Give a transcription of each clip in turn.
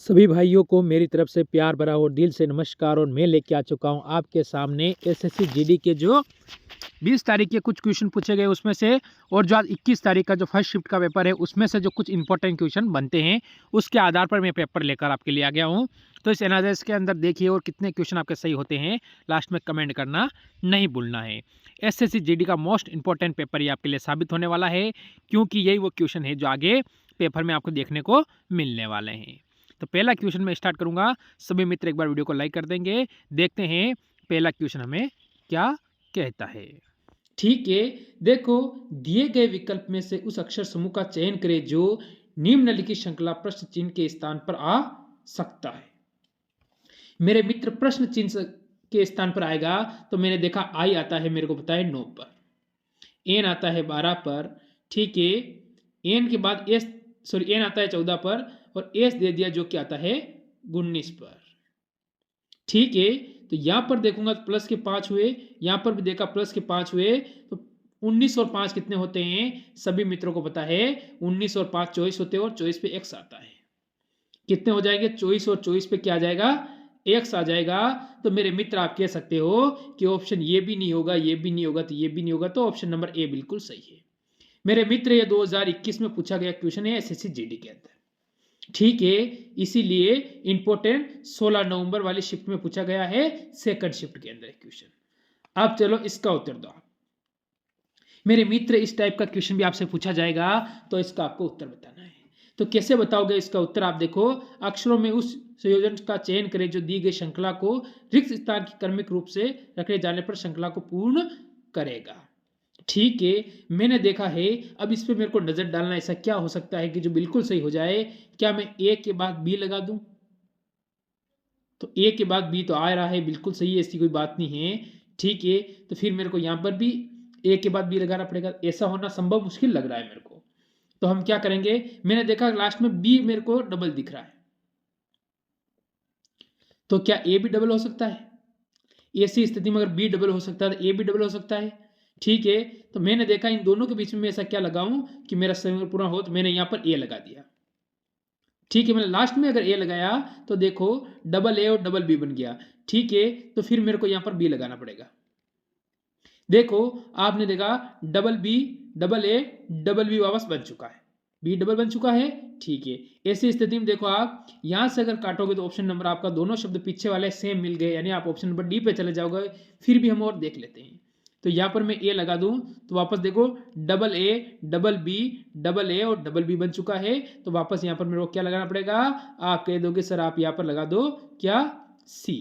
सभी भाइयों को मेरी तरफ से प्यार भरा और दिल से नमस्कार। और मैं लेके आ चुका हूँ आपके सामने एसएससी जीडी के जो 20 तारीख के कुछ क्वेश्चन पूछे गए उसमें से, और जो आज 21 तारीख का जो फर्स्ट शिफ्ट का पेपर है उसमें से जो कुछ इंपॉर्टेंट क्वेश्चन बनते हैं उसके आधार पर मैं पेपर लेकर आपके लिए आ गया हूँ। तो इस एनालिसिस के अंदर देखिए और कितने क्वेश्चन आपके सही होते हैं लास्ट में कमेंट करना नहीं भूलना है। एसएससी जीडी का मोस्ट इंपॉर्टेंट पेपर ये आपके लिए साबित होने वाला है, क्योंकि यही वो क्वेश्चन है जो आगे पेपर में आपको देखने को मिलने वाले हैं। तो पहला क्वेश्चन मैं स्टार्ट करूंगा, सभी मित्र एक बार वीडियो को लाइक कर देंगे। देखते हैं पहला क्वेश्चन हमें क्या कहता है। ठीक है, देखो दिए गए विकल्प में से उस अक्षर समूह का चयन करें जो निम्नलिखित श्रृंखला प्रश्न चिन्ह के स्थान पर आ सकता है। मेरे मित्र प्रश्न चिन्ह के स्थान पर आएगा तो मैंने देखा आई आता है, मेरे को पता है 9 पर, एन आता है 12 पर, ठीक है, एन के बाद एन आता है 14 पर और एस दे दिया जो कि आता है 19 पर, ठीक है। तो यहां पर देखूंगा तो प्लस के 5 हुए, यहां पर भी देखा प्लस के 5 हुए, तो 19 और 5 कितने होते हैं सभी मित्रों को पता है, 19 और 5 24 होते हैं और 24 पे x आता है। कितने हो जाएंगे 24 और 24 पे क्या आ जाएगा x आ जाएगा। तो मेरे मित्र आप कह सकते हो कि ऑप्शन ये भी नहीं होगा, ये भी नहीं होगा, तो ये भी नहीं होगा, तो ऑप्शन नंबर ए बिल्कुल सही है। मेरे मित्र ये 2021 में पूछा गया क्वेश्चन है एसएससी जीडी के अंदर, ठीक है, इसीलिए इंपॉर्टेंट 16 नवंबर वाली शिफ्ट में पूछा गया है, सेकंड शिफ्ट के अंदर क्वेश्चन। अब चलो इसका उत्तर दो मेरे मित्र। इस टाइप का क्वेश्चन भी आपसे पूछा जाएगा तो इसका आपको उत्तर बताना है। तो कैसे बताओगे इसका उत्तर, आप देखो अक्षरों में उस संयोजन का चयन करें जो दी गई श्रृंखला को रिक्त स्थान की क्रमिक रूप से रखे जाने पर श्रृंखला को पूर्ण करेगा, ठीक है। मैंने देखा है, अब इस पे मेरे को नजर डालना, ऐसा क्या हो सकता है कि जो बिल्कुल सही हो जाए। क्या मैं ए के बाद बी लगा दूं, तो ए के बाद बी तो आ रहा है, बिल्कुल सही है, ऐसी कोई बात नहीं है, ठीक है। तो फिर मेरे को यहां पर भी ए के बाद बी लगाना पड़ेगा, ऐसा होना संभव मुश्किल लग रहा है मेरे को। तो हम क्या करेंगे, मैंने देखा लास्ट में बी मेरे को डबल दिख रहा है, तो क्या ए भी डबल हो सकता है। ऐसी स्थिति में अगर बी डबल हो सकता है तो ए भी डबल हो सकता है, ठीक है। तो मैंने देखा इन दोनों के बीच में ऐसा क्या लगाऊं कि मेरा संयोग पूरा हो, तो मैंने यहां पर ए लगा दिया, ठीक है। मैंने लास्ट में अगर ए लगाया तो देखो डबल ए और डबल बी बन गया, ठीक है। तो फिर मेरे को यहां पर बी लगाना पड़ेगा। देखो आपने देखा double B double A double B वापस बन चुका है, बी डबल बन चुका है, ठीक है। ऐसी स्थिति में देखो आप यहां से अगर काटोगे तो ऑप्शन नंबर आपका दोनों शब्द पीछे वाले सेम मिल गए, यानी आप ऑप्शन नंबर डी पे चले जाओगे। फिर भी हम और देख लेते हैं, तो यहां पर मैं ए लगा दूं तो वापस देखो डबल ए और डबल बी बन चुका है। तो वापस यहां पर मेरे को क्या लगाना पड़ेगा, आप कह दोगे सर आप यहां पर लगा दो क्या सी।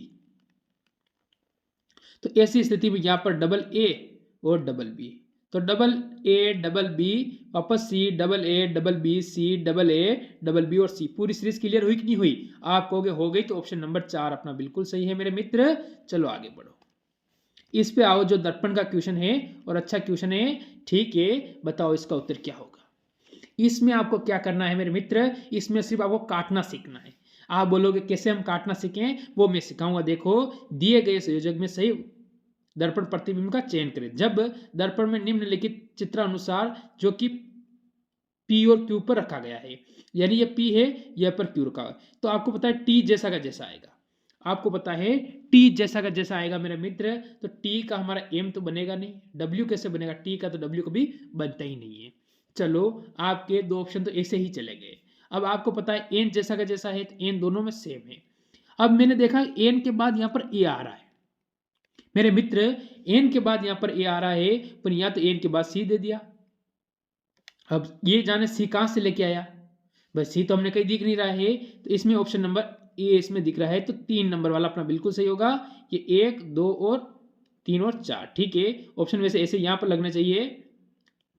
तो ऐसी स्थिति में यहां पर डबल ए और डबल बी, तो डबल ए डबल बी वापस C, double A double B C, double A double B और सी। पूरी सीरीज क्लियर हुई कि नहीं हुई, आप कहोगे हो गई, तो ऑप्शन नंबर 4 अपना बिल्कुल सही है मेरे मित्र। चलो आगे बढ़ो, इस पे आओ जो दर्पण का क्वेश्चन है और अच्छा क्वेश्चन है, ठीक है। बताओ इसका उत्तर क्या होगा। इसमें आपको क्या करना है मेरे मित्र, इसमें सिर्फ आपको काटना सीखना है। आप बोलोगे कैसे हम काटना सीखें, वो मैं सिखाऊंगा। देखो दिए गए संयोजक में सही दर्पण प्रतिबिंब का चयन करें जब दर्पण में निम्नलिखित चित्र अनुसार जो कि P और Q पर रखा गया है, यानी ये P है, यह पर Q रखा है, तो आपको पता है T जैसा का जैसा आएगा, आपको पता है T जैसा का जैसा आएगा मेरे मित्र। तो T का हमारा M तो बनेगा नहीं, W कैसे बनेगा, T का तो W कभी बनता ही नहीं है। चलो आपके दो ऑप्शन तो ऐसे ही चले गए। अब आपको पता है N जैसा का जैसा है, तो N दोनों में सेम है। अब मैंने देखा N के बाद यहाँ पर A आ रहा है मेरे मित्र, N के बाद यहाँ पर A आ रहा है, पर यहाँ तो N के बाद C दे दिया। अब ये जाने C कहाँ से लेके आया, बस C तो हमने कहीं दिख नहीं रहा है, तो इसमें ऑप्शन नंबर ए इसमें दिख रहा है, तो 3 नंबर वाला अपना बिल्कुल सही होगा। ये 1 2 और 3 और 4, ठीक है। ऑप्शन वैसे ऐसे यहाँ पर लगना चाहिए,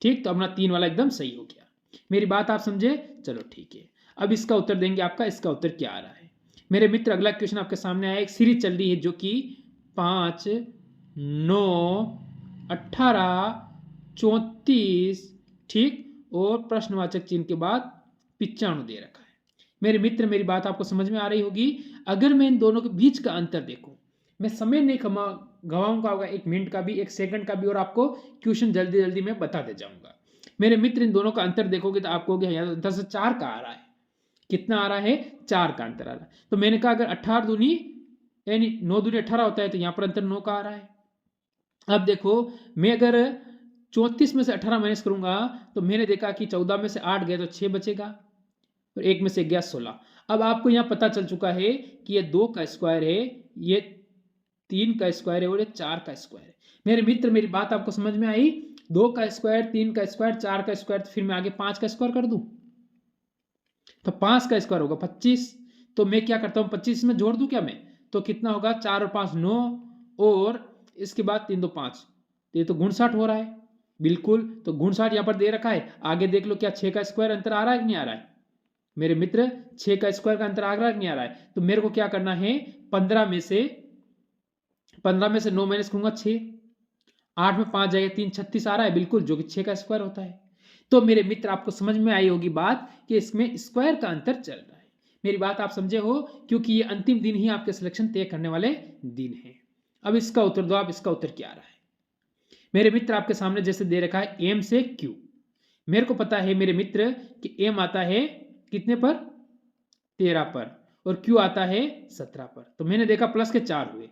ठीक, तो अपना 3 वाला एकदम सही हो गया। मेरी बात आप समझे, चलो ठीक है। अब इसका उत्तर देंगे, आपका इसका उत्तर क्या आ रहा है मेरे मित्र। अगला क्वेश्चन आपके सामने आया, एक सीरीज चल रही है जो कि 5 9 18 34, ठीक, और प्रश्नवाचक चिन्ह के बाद 95 दे रखा है मेरे मित्र। मेरी बात आपको समझ में आ रही होगी। अगर मैं इन दोनों के बीच का अंतर देखूं, मैं समय नहीं गवाऊंगा, होगा 1 मिनट का भी 1 सेकंड का भी, और आपको क्वेश्चन जल्दी जल्दी मैं बताते जाऊंगा मेरे मित्र। इन दोनों का अंतर देखोगे तो आपको 10 से 4 का आ रहा है, कितना आ रहा है, 4 का अंतर आ रहा है। तो मैंने कहा अगर 18 दूनी यानी 9 दूनी 18 होता है तो यहाँ पर अंतर 9 का आ रहा है। अब देखो मैं अगर 34 में से 18 माइनस करूंगा तो मैंने देखा कि 14 में से 8 गए तो 6 बचेगा और 1 में से गया 16। अब आपको यहाँ पता चल चुका है कि ये 2 का स्क्वायर है, ये 3 का स्क्वायर है और ये 4 का स्क्वायर है। मेरे मित्र मेरी बात आपको समझ में आई? 2 का स्क्वायर, 3 का स्क्वायर, 4 का स्क्वायर, तो फिर मैं आगे 5 का स्क्वायर कर दूं तो 5 का स्क्वायर होगा 25। तो मैं क्या करता हूँ 25 में जोड़ दूं क्या मैं, तो कितना होगा 4 और 5 9 और इसके बाद 3 2 5, तो ये तो 59 हो रहा है बिल्कुल। तो 59 यहाँ पर दे रखा है। आगे देख लो क्या 6 का स्क्वायर अंतर आ रहा है कि नहीं आ रहा है मेरे मित्र? 6 का स्क्वायर का अंतर आ रहा है कि नहीं आ रहा है? तो मेरे को क्या करना है 15 में से 9 माइनस करूंगा 6, 8 में 5 जाएगा 3 36 आ रहा है बिल्कुल, जो कि 6 का स्क्वायर होता है। तो मेरे मित्र आपको समझ में आई होगी बात कि इसमें स्क्वायर का अंतर चल रहा है। मेरी बात आप समझे हो? क्योंकि ये अंतिम दिन ही आपके सिलेक्शन तय करने वाले दिन है। अब इसका उत्तर दो आप, इसका उत्तर क्या आ रहा है मेरे मित्र? आपके सामने जैसे दे रखा है एम से क्यू। मेरे को पता है मेरे मित्र कि एम आता है कितने पर, 13 पर, और क्यू आता है 17 पर। तो मैंने देखा प्लस के 4 हुए।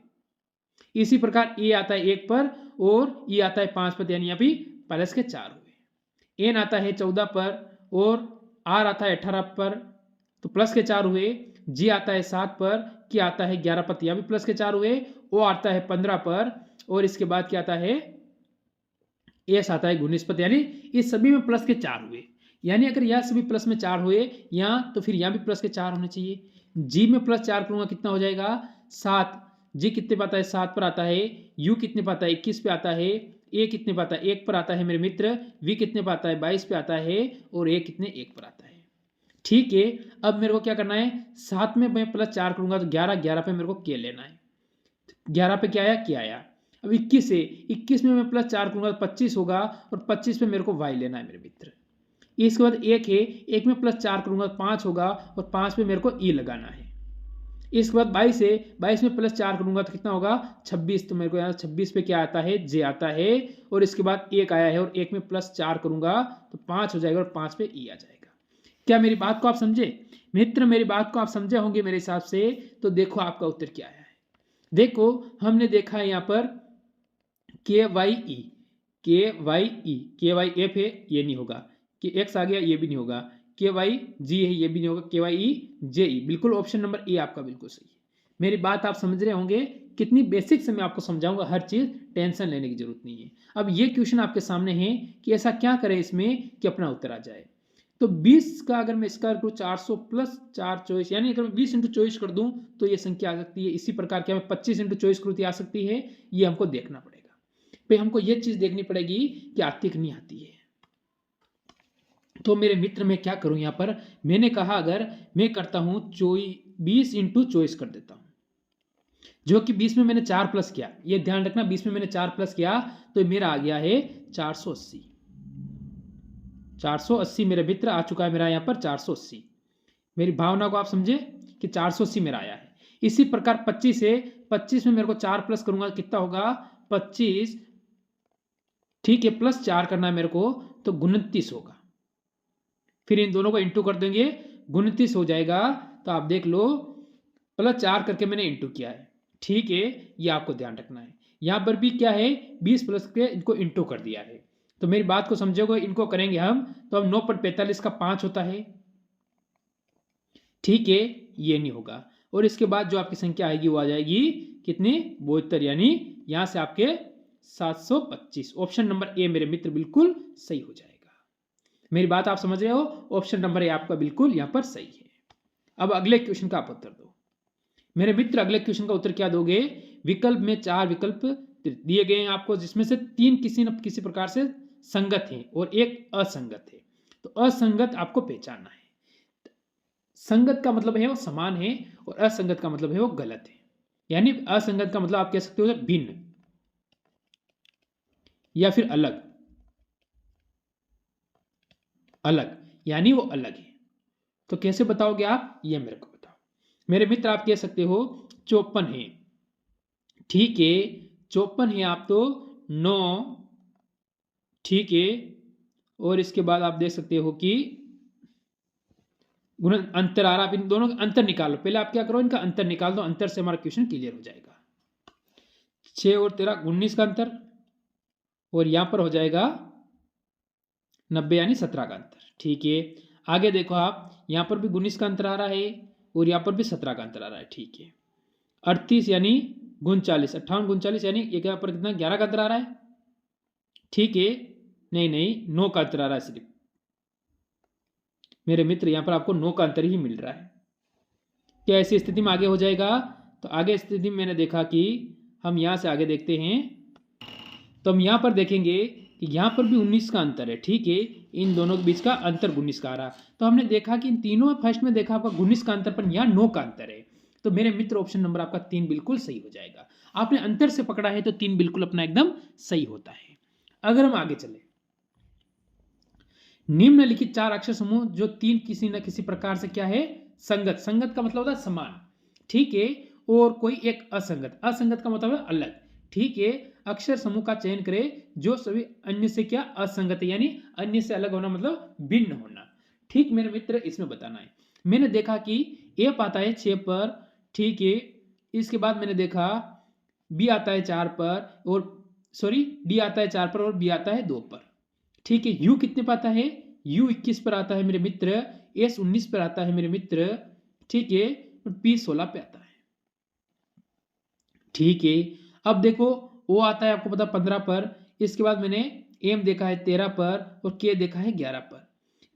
इसी प्रकार ए आता है 1 पर और ई आता है 5 पर, यानी अभी प्लस के 4 हुए। एन आता है 14 पर और आर आता है 18 पर, तो प्लस के 4 हुए। जी आता है 7 पर, की आता है 11 पर, यहाँ भी प्लस के 4 हुए। ओ आता है 15 पर और इसके बाद क्या आता है, एस आता है 19 पर, यानी इस सभी में प्लस के 4 हुए। यानी अगर यहाँ सभी प्लस में 4 हुए यहाँ, तो फिर यहाँ भी प्लस के 4 होने चाहिए। जी में प्लस 4 करूंगा कितना हो जाएगा 7। जी कितने पर आता है 7 पर आता है। यू कितने पर आता है 21 पे आता है। ए कितने पर आता है 1 पर आता है मेरे मित्र। वी कितने पर आता है 22 पे आता है और ए कितने 1 पर आता है। ठीक है, अब मेरे को क्या करना है 7 में मैं प्लस 4 करूंगा तो 11 पे मेरे को के लेना है। 11 पे क्या आया, क्या आया। अब 21 है, 21 में मैं प्लस 4 करूंगा तो 25 होगा और 25 पे मेरे को वाई लेना है मेरे मित्र। इसके बाद 1 है, 1 में प्लस 4 करूंगा तो 5 होगा और 5 पे मेरे को ई लगाना है। इसके बाद 22 है, 22 में प्लस 4 करूंगा तो कितना होगा 26, तो मेरे को यहाँ 26 पे क्या आता है, जे आता है। और इसके बाद 1 आया है और 1 में प्लस 4 करूंगा तो 5 हो जाएगा और 5 पे ई आ जाएगा। क्या मेरी बात को आप समझे मित्र? मेरी बात को आप समझे होंगे मेरे हिसाब से। तो देखो आपका उत्तर क्या आया है। देखो हमने देखा है यहाँ पर के वाई ई, के वाई एफ है, ये नहीं होगा। के एक्स आ गया, ये भी नहीं होगा। के वाई जी है, ये भी नहीं होगा। के वाई ई जे ई, बिल्कुल ऑप्शन नंबर ए आपका बिल्कुल सही है। मेरी बात आप समझ रहे होंगे कितनी बेसिक से मैं आपको समझाऊंगा, हर चीज टेंशन लेने की जरूरत नहीं है। अब ये क्वेश्चन आपके सामने है कि ऐसा क्या करें इसमें कि अपना उत्तर आ जाए। तो 20 का अगर मैं स्क्वायर करूँ 400 प्लस 4 24, यानी अगर मैं 20 इंटू 24 कर दूं तो ये संख्या आ सकती है। इसी प्रकार क्या मैं 25 इंटू 24 करूँ तो आ सकती है। ये हमको देखना पड़ेगा। पे हमको ये चीज देखनी पड़ेगी कि आती कि नहीं आती है। तो मेरे मित्र मैं क्या करूं यहाँ पर, मैंने कहा अगर मैं करता हूं 20 इंटू 24 कर देता हूं, जो कि 20 में मैंने 4 प्लस किया। ये ध्यान रखना 20 में मैंने 4 प्लस किया तो मेरा आ गया है 480। 480 मेरे मित्र आ चुका है मेरा यहाँ पर 480। मेरी भावना को आप समझे कि 480 मेरा आया है। इसी प्रकार 25 है, 25 में मेरे को 4 प्लस करूंगा कितना होगा 25, ठीक है, प्लस 4 करना है मेरे को तो 29 होगा। फिर इन दोनों को इंटू कर देंगे 29 हो जाएगा। तो आप देख लो प्लस 4 करके मैंने इंटू किया है। ठीक है, ये आपको ध्यान रखना है। यहाँ पर भी क्या है 20 प्लस के इनको इंटू कर दिया है। तो मेरी बात को समझोगे, इनको करेंगे हम तो हम 9/45 का 5 होता है। ठीक है, ये नहीं होगा। और इसके बाद जो आपकी संख्या आएगी वो आ जाएगी कितनी 72, यानी यहां से आपके 725। ऑप्शन नंबर ए मेरे मित्र बिल्कुल सही हो जाएगा। मेरी बात आप समझ रहे हो? ऑप्शन नंबर ए आपका बिल्कुल यहां पर सही है। अब अगले क्वेश्चन का आप उत्तर दो मेरे मित्र। अगले क्वेश्चन का उत्तर क्या दोगे, विकल्प में 4 विकल्प दिए गए हैं आपको, जिसमें से 3 किसी न किसी प्रकार से संगत हैं और एक असंगत है। तो असंगत आपको पहचानना है। संगत का मतलब है वो समान है और असंगत का मतलब है वो गलत है। यानी असंगत का मतलब आप कह सकते हो भिन्न या फिर अलग, अलग यानी वो अलग है। तो कैसे बताओगे आप, ये मेरे को बताओ मेरे मित्र। आप कह सकते हो 54 है, ठीक है 54 है आप तो 9, ठीक है। और इसके बाद आप देख सकते हो कि गुण अंतर आ रहा, अब इन दोनों का अंतर निकालो। पहले आप क्या करो, इनका अंतर निकाल दो, अंतर से हमारा क्वेश्चन क्लियर हो जाएगा। 6 और 13 19 का अंतर, और यहां पर हो जाएगा 90 यानी 17 का अंतर। ठीक है, आगे देखो आप, यहां पर भी 19 का अंतर आ रहा है और यहां पर भी 17 का अंतर आ रहा है। ठीक है, 38 यानी 39, 58 39 यानी एक यहाँ पर कितना 11 का अंतर आ रहा है। ठीक है, नहीं 9 का अंतर आ रहा है सिर्फ मेरे मित्र, यहाँ पर आपको 9 का अंतर ही मिल रहा है। क्या ऐसी स्थिति में आगे हो जाएगा? तो आगे स्थिति में मैंने देखा कि हम यहाँ से आगे देखते हैं, तो हम यहाँ पर देखेंगे कि यहाँ पर भी 19 का अंतर है। ठीक है, इन दोनों के बीच का अंतर 19 का आ रहा। तो हमने देखा कि इन तीनों में फर्स्ट में देखा आपका 19 का अंतर, पर यहाँ 9 का अंतर है। तो मेरे मित्र ऑप्शन नंबर आपका 3 बिल्कुल सही हो जाएगा। आपने अंतर से पकड़ा है तो 3 बिल्कुल अपना एकदम सही होता है। अगर हम आगे चले, निम्नलिखित 4 अक्षर समूह जो 3 किसी न किसी प्रकार से क्या है, संगत, संगत का मतलब होता है समान। ठीक है, और कोई एक असंगत, असंगत का मतलब है अलग। ठीक है, अक्षर समूह का चयन करें जो सभी अन्य से क्या असंगत है, यानी अन्य से अलग होना मतलब भिन्न होना। ठीक मेरे मित्र, इसमें बताना है। मैंने देखा कि ए आता है 6 पर। ठीक है, इसके बाद मैंने देखा बी आता है 4 पर, और सॉरी डी आता है 4 पर और बी आता है 2 पर। ठीक है, यू कितने पर आता है, यू 21 पर आता है मेरे मित्र, एस 19 पर आता है मेरे मित्र। ठीक है, और पी 16 पे आता है। ठीक है, अब देखो ओ आता है आपको पता 15 पर, इसके बाद मैंने एम देखा है 13 पर और के देखा है 11 पर,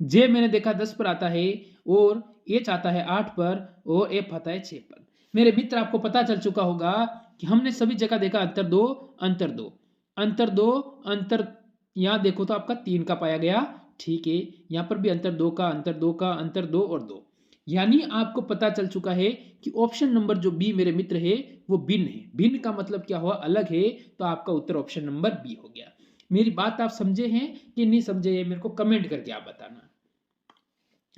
जे मैंने देखा 10 पर आता है, और एच आता है 8 पर, और एफ आता है 6 पर। मेरे मित्र आपको पता चल चुका होगा कि हमने सभी जगह देखा अंतर दो, अंतर दो, अंतर दो, अंतर यहाँ देखो तो आपका 3 का पाया गया। ठीक है, यहाँ पर भी अंतर 2 का, अंतर 2 का, अंतर 2 और 2, यानी आपको पता चल चुका है कि ऑप्शन नंबर जो बी मेरे मित्र है वो भिन्न है। भिन्न का मतलब क्या हुआ, अलग है, तो आपका उत्तर ऑप्शन नंबर बी हो गया। मेरी बात आप समझे हैं कि नहीं समझे, ये मेरे को कमेंट करके आप बताना।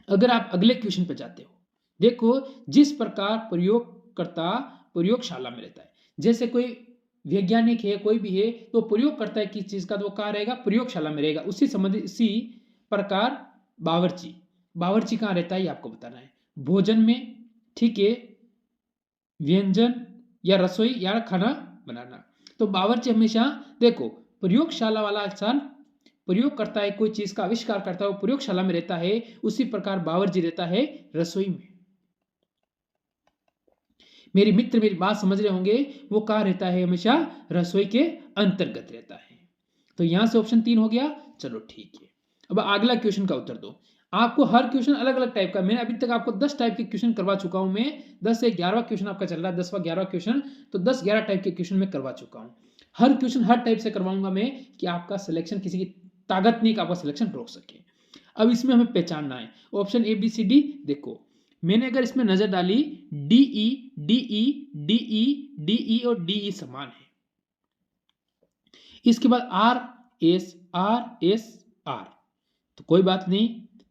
अगर आप अगले क्वेश्चन पे जाते हो, देखो जिस प्रकार प्रयोगकर्ता प्रयोगशाला में रहता है, जैसे कोई वैज्ञानिक है कोई भी है तो प्रयोग करता है किस चीज का, तो वो कहाँ रहेगा, प्रयोगशाला में रहेगा। उसी संबंधित इसी प्रकार बावर्ची, बावर्ची कहाँ रहता है ये आपको बताना है, भोजन में। ठीक है, व्यंजन या रसोई या खाना बनाना। तो बावर्ची हमेशा देखो प्रयोगशाला वाला इंसान प्रयोग करता है, कोई चीज का आविष्कार करता है वो प्रयोगशाला में रहता है, उसी प्रकार बावर्ची रहता है रसोई में। मेरे मित्र मेरी बात समझ रहे होंगे, वो कहाँ रहता है, हमेशा रसोई के अंतर्गत रहता है। तो यहां से ऑप्शन 3 हो गया। चलो ठीक है, अब अगला क्वेश्चन का उत्तर दो। आपको हर क्वेश्चन अलग अलग टाइप का, मैंने अभी तक आपको 10 टाइप के क्वेश्चन करवा चुका हूं मैं, 10 से 11वां क्वेश्चन आपका चल रहा है, 10वां 11वां क्वेश्चन, तो 10-11 टाइप के क्वेश्चन मैं करवा चुका हूं। हर क्वेश्चन हर टाइप से करवाऊंगा मैं, कि आपका सिलेक्शन किसी की ताकत नहीं कि आपका सिलेक्शन रोक सके। अब इसमें हमें पहचानना है option A B C D. देखो मैंने अगर इसमें नजर डाली, डीई डीई डीई डीई और डीई समान है। इसके बाद आर एस आर, तो कोई बात नहीं,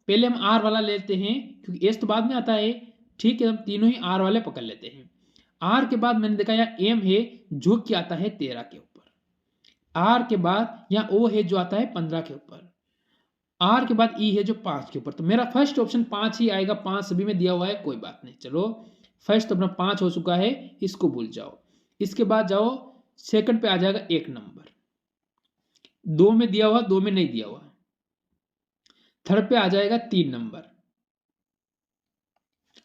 पहले हम आर वाला लेते हैं क्योंकि एस तो बाद में आता है। ठीक है, हम तीनों ही आर वाले पकड़ लेते हैं। आर के बाद मैंने देखा यहाँ एम है जो कि आता है 13 के ऊपर, आर के बाद यहाँ ओ है जो आता है 15 के ऊपर, आर के बाद ई है जो 5 के ऊपर। तो मेरा फर्स्ट ऑप्शन 5 ही आएगा, 5 सभी में दिया हुआ है, कोई बात नहीं। चलो फर्स्ट अपना 5 हो चुका है, इसको भूल जाओ। इसके बाद जाओ सेकंड पे आ जाएगा 1 नंबर, 2 में दिया हुआ 2 में नहीं दिया हुआ। थर्ड पे आ जाएगा 3 नंबर।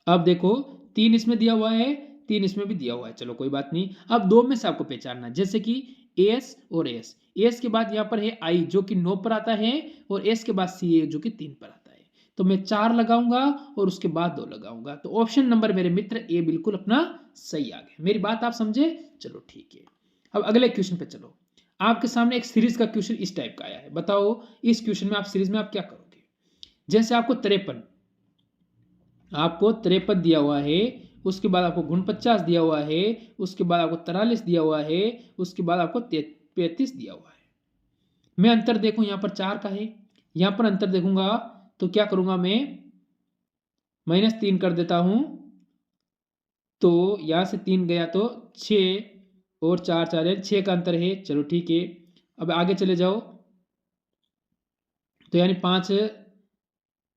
अब देखो 3 इसमें दिया हुआ है, 3 इसमें भी दिया हुआ है, चलो कोई बात नहीं। अब 2 में से आपको पहचानना, जैसे कि एस और एस, एस के बाद यहाँ पर है आई जो कि 9 पर आता है, और एस के बाद सी ए जो कि 3 पर आता है। तो मैं 4 लगाऊंगा और उसके बाद 2 लगाऊंगा। तो ऑप्शन नंबर मेरे मित्र ए बिल्कुल अपना सही आ गया। मेरी बात आप समझे, चलो ठीक है। अब अगले क्वेश्चन पे चलो। आपके सामने एक सीरीज का क्वेश्चन इस टाइप का आया है, बताओ इस क्वेश्चन में आप सीरीज में आप क्या करोगे। जैसे आपको 53 दिया हुआ है, उसके बाद आपको 49 दिया हुआ है, उसके बाद आपको 43 दिया हुआ है, उसके बाद आपको 35 दिया हुआ है। मैं अंतर देखूं, यहाँ पर 4 का है, यहाँ पर अंतर देखूंगा तो क्या करूंगा मैं, -3 कर देता हूं, तो यहाँ से 3 गया तो 6 और 4 4 है, 6 का अंतर है। चलो ठीक है, अब आगे चले जाओ, तो यानी 5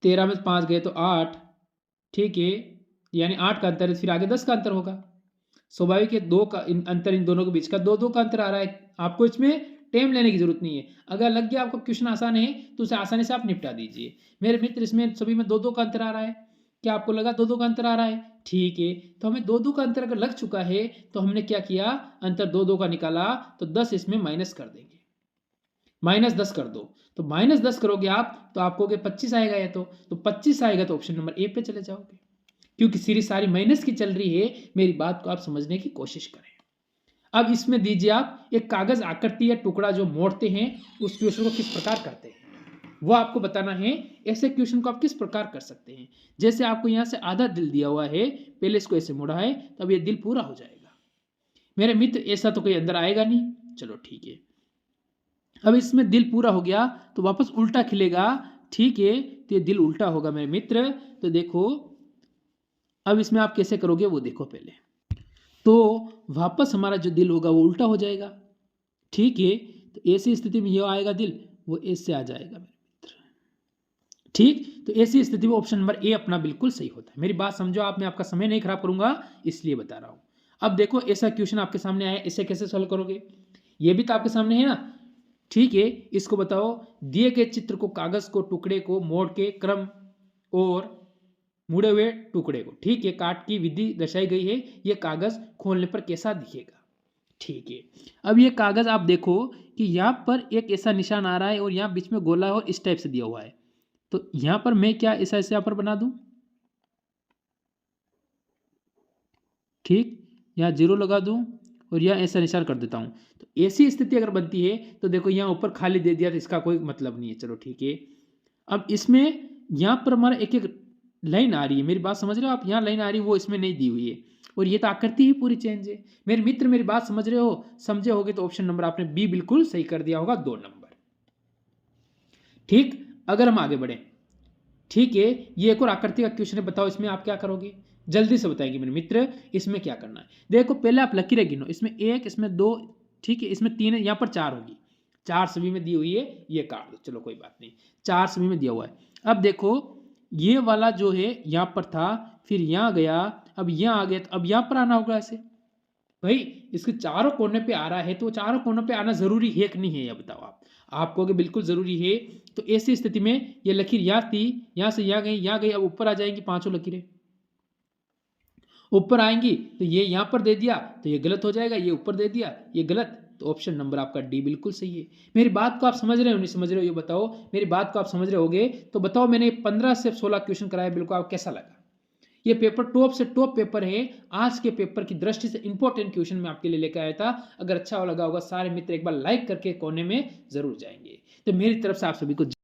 13 में 5 गए तो 8, ठीक है, यानी 8 का अंतर है, फिर आगे 10 का अंतर होगा। स्वाभाविक है, 2 का अंतर, इन दोनों के बीच का 2-2 का अंतर आ रहा है। आपको इसमें टाइम लेने की जरूरत नहीं है। अगर लग गया आपको क्वेश्चन आसान है तो उसे आसानी से आप निपटा दीजिए। मेरे मित्र, इसमें सभी में 2-2 का अंतर आ रहा है। क्या आपको लगा 2-2 का अंतर आ रहा है? ठीक है, तो हमें 2-2 का अंतर अगर लग चुका है तो हमने क्या किया, अंतर 2-2 का निकाला, तो 10 इसमें माइनस कर देंगे। -10 कर दो, तो -10 करोगे आप तो आपको 25 आएगा। ये तो 25 आएगा तो ऑप्शन नंबर ए पे चले जाओगे, क्योंकि सीरीज सारी माइनस की चल रही है। मेरी बात को आप समझने की कोशिश करें। अब इसमें दीजिए आप एक कागज आकृति या टुकड़ा जो मोड़ते हैं, उस क्वेश्चन को किस प्रकार करते हैं वो आपको बताना है। ऐसे क्वेश्चन को आप किस प्रकार कर सकते हैं, जैसे आपको यहाँ से आधा दिल दिया हुआ है, पहले इसको ऐसे मोड़ा है, तब ये दिल पूरा हो जाएगा। मेरे मित्र, ऐसा तो कोई अंदर आएगा नहीं। चलो ठीक है, अब इसमें दिल पूरा हो गया तो वापस उल्टा खिलेगा। ठीक है, तो ये दिल उल्टा होगा मेरे मित्र। तो देखो, अब इसमें आप कैसे करोगे वो देखो पहले। तो वापस हमारा जो दिल होगा वो उल्टा हो जाएगा। ठीक है, तो ऐसी स्थिति में ये आएगा दिल, वो ऐसे आ जाएगा मेरे मित्र। ठीक, तो ऐसी स्थिति में ऑप्शन नंबर ए अपना बिल्कुल सही होता है। मेरी बात समझो आप, मैं आपका समय नहीं खराब करूंगा इसलिए बता रहा हूं। अब देखो, ऐसा क्वेश्चन आपके सामने आया, इसे कैसे सॉल्व करोगे, ये भी तो आपके सामने है ना। ठीक है, इसको बताओ, दिए गए चित्र को, कागज को, टुकड़े को मोड़ के क्रम और मुड़े हुए टुकड़े को, ठीक है, काट की विधि दर्शाई गई है, ये कागज खोलने पर कैसा दिखेगा। ठीक है, अब ये कागज आप देखो कि यहाँ पर एक ऐसा निशान आ रहा है और यहाँ बीच में गोला और इस टाइप से दिया हुआ है। तो यहाँ पर मैं क्या ऐसा ऐसे यहाँ पर बना दूं, ठीक, यहाँ 0 लगा दूं और यहाँ ऐसा निशान कर देता हूँ। तो ऐसी स्थिति अगर बनती है तो देखो, यहाँ ऊपर खाली दे दिया तो इसका कोई मतलब नहीं है। चलो ठीक है, अब इसमें यहाँ पर हमारा एक एक लाइन आ रही है, मेरी बात समझ रहे हो आप, यहाँ लाइन आ रही है वो इसमें नहीं दी हुई है, और ये तो आकृति ही पूरी चेंज है। मेरे मित्र, मेरी बात समझ रहे हो, समझे होगे तो ऑप्शन नंबर आपने बी बिल्कुल सही कर दिया होगा, 2 नंबर। ठीक, अगर हम आगे बढ़े, ठीक है, ये एक और आकृति का क्वेश्चन है, बताओ इसमें आप क्या करोगे, जल्दी से बताएंगे मेरे मित्र। इसमें क्या करना है, देखो पहले आप लकीरें गिनो, इसमें 1, इसमें 2, ठीक है, इसमें 3 है, यहाँ पर 4 होगी, 4 सभी में दी हुई है, ये काट दो, चलो कोई बात नहीं, 4 सभी में दिया हुआ है। अब देखो, ये वाला जो है यहाँ पर था, फिर यहाँ गया, अब यहाँ आ गया, तो अब यहाँ पर आना होगा ऐसे। भाई, इसके चारों कोने पे आ रहा है तो चारों कोनों पे आना जरूरी है कि नहीं है, ये बताओ आप कहोगे बिल्कुल जरूरी है। तो ऐसी स्थिति में ये लकीर यहाँ थी, यहाँ से यहाँ गई, यहाँ गई, अब ऊपर आ जाएंगी पांचों लकीरें, ऊपर आएंगी, तो ये यहाँ पर दे दिया तो ये गलत हो जाएगा, ये ऊपर दे दिया ये गलत, तो ऑप्शन नंबर आपका डी बिल्कुल सही है। मेरी बात को आप समझ रहे हो नहीं समझ रहे हो ये बताओ, मेरी बात को आप समझ रहे होगे तो बताओ, मैंने 15 से 16 क्वेश्चन कराया, बिल्कुल आप कैसा लगा। ये पेपर टॉप से टॉप पेपर है, आज के पेपर की दृष्टि से इंपॉर्टेंट क्वेश्चन मैं आपके लिए लेकर आया था। अगर अच्छा लगा होगा, सारे मित्र एक बार लाइक करके कोने में जरूर जाएंगे। तो मेरी तरफ से आप सभी को